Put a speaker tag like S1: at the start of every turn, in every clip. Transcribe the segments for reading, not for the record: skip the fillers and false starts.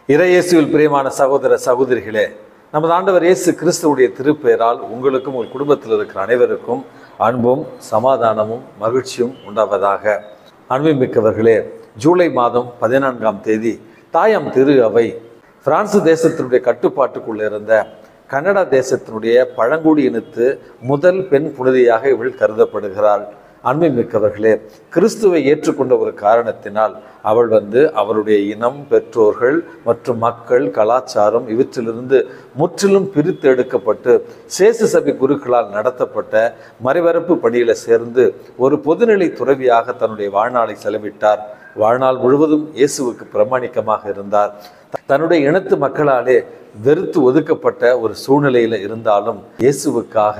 S1: இறையேசுவில் பிரியமான சகோதர சகோதரிகளே, நமது ஆண்டவர் இயேசு கிறிஸ்துவுடைய திருப்பெயரால் உங்களுக்கும் உங்கள் குடும்பத்தில் இருக்கிற அனைவருக்கும் அன்பும் சமாதானமும் மகிழ்ச்சியும் உண்டாவதாக. அன்புமிக்கவர்களே, ஜூலை மாதம் 14ஆம் தேதி தாயாம் திரு அவை பிரான்சு தேசத்தினுடைய கட்டுப்பாட்டுக்குள்ள இருந்த கனடா தேசத்தினுடைய பழங்குடி இனத்து முதல் பெண் புனிதையாக இவள் கருதப்படுகிறாள். அன்புமிக்கவர்களே, கிறிஸ்துவை ஏற்றுக்கொண்ட ஒரு காரணத்தினால் அவள் அவருடைய இனம், பெற்றோர்கள் மற்றும் மக்கள், கலாச்சாரம் இவற்றிலிருந்து முற்றிலும் பிரித்து எடுக்கப்பட்டு சேசு சபை குருக்களால் நடத்தப்பட்ட மறைவரப்பு பணியில சேர்ந்து ஒரு பொதுநிலை துறவியாக தன்னுடைய வாழ்நாளை செலவிட்டார். வாழ்நாள் முழுவதும் இயேசுவுக்கு பிரமாணிக்கமாக இருந்தார். தன்னுடைய இனத்து மக்களாலே வெறுத்து ஒதுக்கப்பட்ட ஒரு சூழ்நிலையில இருந்தாலும் இயேசுவுக்காக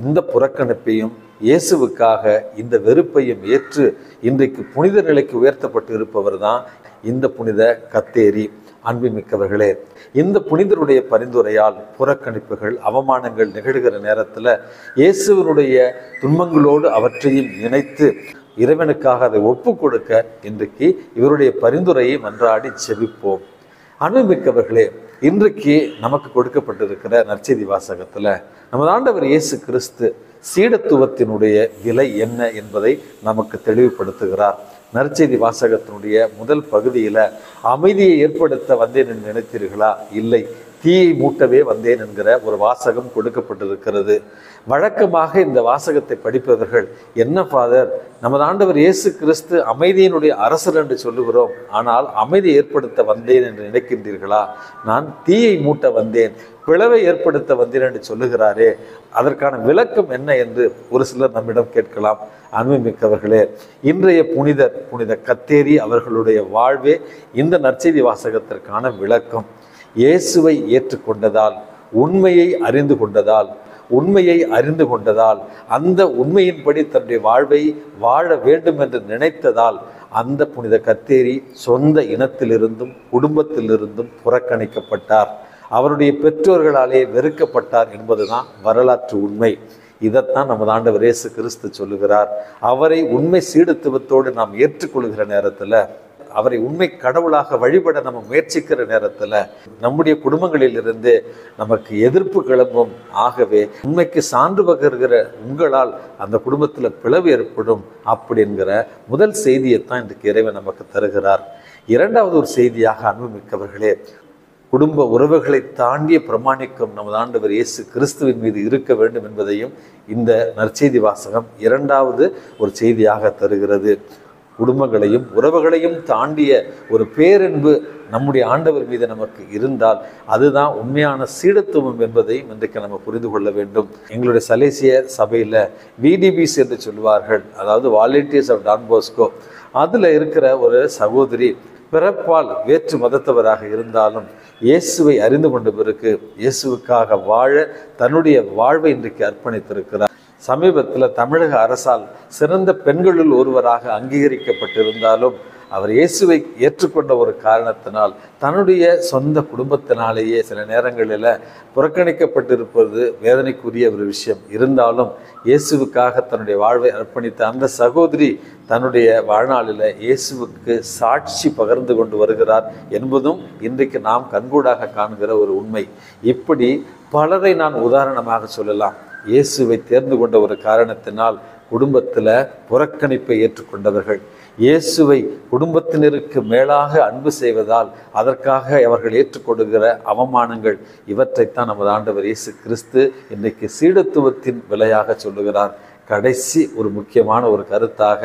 S1: இந்த புறக்கணிப்பையும் இயேசுவுக்காக இந்த வெறுப்பையும் ஏற்று இன்றைக்கு புனித நிலைக்கு உயர்த்தப்பட்டு இருப்பவர் தான் இந்த புனித கத்தேரி. அன்புமிக்கவர்களே, இந்த புனிதருடைய பரிந்துரையால் புறக்கணிப்புகள், அவமானங்கள் நிகழ்கிற நேரத்தில் இயேசுவனுடைய துன்பங்களோடு அவற்றையும் இணைத்து இறைவனுக்காக அதை ஒப்பு கொடுக்க இன்றைக்கு இவருடைய பரிந்துரையை மன்றாடி செபிப்போம். அன்புமிக்கவர்களே, இன்றைக்கு நமக்கு கொடுக்கப்பட்டிருக்கிற நற்செய்தி வாசகத்தில் நமது ஆண்டவர் இயேசு கிறிஸ்து சீடத்துவத்தினுடைய விலை என்ன என்பதை நமக்கு தெளிவுபடுத்துகிறார். நற்செய்தி வாசகத்தினுடைய முதல் பகுதியில் அமைதியை ஏற்படுத்த வந்தேன் என்று நினைத்தீர்களா? இல்லை, தீயை மூட்டவே வந்தேன் என்கிற ஒரு வாசகம் கொடுக்கப்பட்டிருக்கிறது. வழக்கமாக இந்த வாசகத்தை படிப்பவர்கள், என்ன ஃபாதர், நமது ஆண்டவர் இயேசு கிறிஸ்து அமைதியினுடைய அரசர் என்று சொல்லுகிறோம், ஆனால் அமைதி ஏற்படுத்த வந்தேன் என்று நினைக்கின்றீர்களா? நான் தீயை மூட்ட வந்தேன், பிளவை ஏற்படுத்த வந்தேன் என்று சொல்லுகிறாரே, அதற்கான விளக்கம் என்ன என்று ஒரு சிலர் நம்மிடம் கேட்கலாம். அன்புமிக்கவர்களே, இன்றைய புனித கத்தேரி அவர்களுடைய வாழ்வே இந்த நற்செய்தி வாசகத்திற்கான விளக்கம். இயேசுவை ஏற்றுக்கொண்டதால், உண்மையை அறிந்து கொண்டதால் அந்த உண்மையின்படி தன்னுடைய வாழ்வை வாழ வேண்டும் என்று நினைத்ததால் அந்த புனித கத்தேரி சொந்த இனத்திலிருந்தும் குடும்பத்திலிருந்தும் புறக்கணிக்கப்பட்டார். அவருடைய பெற்றோர்களாலே வெறுக்கப்பட்டார் என்பதுதான் வரலாற்று உண்மை. இதைத்தான் நமது ஆண்டவர் இயேசு கிறிஸ்து சொல்லுகிறார். அவரை உண்மை சீடத்துவத்தோடு நாம் ஏற்றுக்கொள்கிற நேரத்தில், அவரை உண்மை கடவுளாக வழிபட நம்ம முயற்சிக்கிற நேரத்தில் நம்முடைய குடும்பங்களில் இருந்து நமக்கு எதிர்ப்பு கிளம்பும். ஆகவே உண்மைக்கு சான்று பகர்கிற உங்களால் அந்த குடும்பத்தில் பிளவு ஏற்படும் அப்படிங்கிற முதல் செய்தியைத்தான் இன்றைக்கு இறைவன் நமக்கு தருகிறார். இரண்டாவது ஒரு செய்தியாக, அன்புமிக்கவர்களே, குடும்ப உறவுகளை தாண்டிய பிரமாணிக்கம் நமது ஆண்டவர் இயேசு கிறிஸ்துவின் மீது இருக்க வேண்டும் என்பதையும் இந்த நற்செய்தி வாசகம் இரண்டாவது ஒரு செய்தியாக தருகிறது. குடும்பங்களையும் உறவுகளையும் தாண்டிய ஒரு பேரன்பு நம்முடைய ஆண்டவர் மீது நமக்கு இருந்தால் அதுதான் உண்மையான சீடத்துவம் என்பதையும் இன்றைக்கு நம்ம புரிந்து கொள்ள வேண்டும். எங்களுடைய சலேசிய சபையில் விடிபிஸ் என்று சொல்வார்கள், அதாவது வாலண்டியர்ஸ் ஆஃப் டான் பாஸ்கோ. அதில் இருக்கிற ஒரு சகோதரி பிறப்பால் வேற்று மதத்தவராக இருந்தாலும் இயேசுவை அறிந்து கொண்ட பிறகு இயேசுவுக்காக வாழ தன்னுடைய வாழ்வை இன்றைக்கு அர்ப்பணித்திருக்கிறார். சமீபத்தில் தமிழக அரசால் சிறந்த பெண்களுள் ஒருவராக அங்கீகரிக்கப்பட்டிருந்தாலும் அவர் இயேசுவை ஏற்றுக்கொண்ட ஒரு காரணத்தினால் தன்னுடைய சொந்த குடும்பத்தினாலேயே சில நேரங்களில் புறக்கணிக்கப்பட்டிருப்பது வேதனைக்குரிய ஒரு விஷயம். இருந்தாலும் இயேசுவுக்காக தன்னுடைய வாழ்வை அர்ப்பணித்த அந்த சகோதரி தன்னுடைய வாழ்நாளில் இயேசுவுக்கு சாட்சி பகிர்ந்து கொண்டு வருகிறார் என்பதும் இன்றைக்கு நாம் கண்கூடாக காண்கிற ஒரு உண்மை. இப்படி பலரை நான் உதாரணமாக சொல்லலாம். இயேசுவை தேர்ந்து கொண்ட ஒரு காரணத்தினால் குடும்பத்தில் புறக்கணிப்பை ஏற்றுக்கொண்டவர்கள், இயேசுவை குடும்பத்தினருக்கு மேலாக அன்பு செய்வதால் அதற்காக அவர்கள் ஏற்றுக்கொள்கிற அவமானங்கள், இவற்றைத்தான் நமது ஆண்டவர் இயேசு கிறிஸ்து இன்றைக்கு சீடத்துவத்தின் விலையாக சொல்லுகிறார். கடைசி ஒரு முக்கியமான ஒரு கருத்தாக,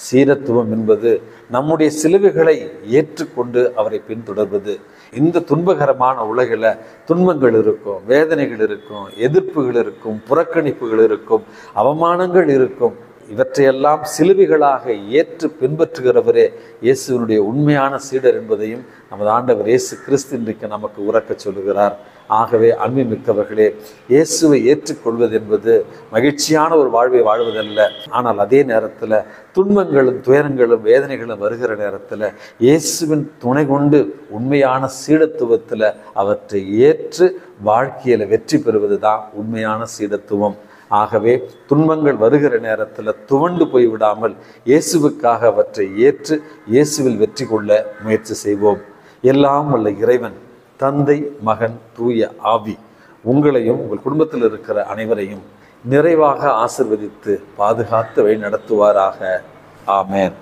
S1: சீடத்துவம் என்பது நம்முடைய சிலுவைகளை ஏற்றுக்கொண்டு அவரை பின்தொடர்வது. இந்த துன்பகரமான உலகில் துன்பங்கள் இருக்கும், வேதனைகள் இருக்கும், எதிர்ப்புகள் இருக்கும், புறக்கணிப்புகள் இருக்கும், அவமானங்கள் இருக்கும். இவற்றையெல்லாம் சிலுவைகளாக ஏற்று பின்பற்றுகிறவரே இயேசுவினுடைய உண்மையான சீடர் என்பதையும் நமது ஆண்டவர் இயேசு கிறிஸ்து இன்றைக்கு நமக்கு உறக்க சொல்லுகிறார். ஆகவே அன்புமிக்கவர்களே, இயேசுவை ஏற்றுக்கொள்வது என்பது மகிழ்ச்சியான ஒரு வாழ்வை வாழ்வதல்ல. ஆனால் அதே நேரத்தில் துன்பங்களும் துயரங்களும் வேதனைகளும் வருகிற நேரத்தில் இயேசுவின் துணை கொண்டு உண்மையான சீடத்துவத்தில் அவற்றை ஏற்று வாழ்க்கையில் வெற்றி பெறுவது தான் உண்மையான சீடத்துவம். ஆகவே துன்பங்கள் வருகிற நேரத்தில் துவண்டு போய்விடாமல் இயேசுவுக்காக அவற்றை ஏற்று இயேசுவில் வெற்றி கொள்ள முயற்சி செய்வோம். எல்லாம் வல்ல இறைவன், தந்தை, மகன், தூய ஆவி உங்களையும் உங்கள் குடும்பத்தில் இருக்கிற அனைவரையும் நிறைவாக ஆசீர்வதித்து பாதுகாத்து வழி நடத்துவாராக. ஆமென்.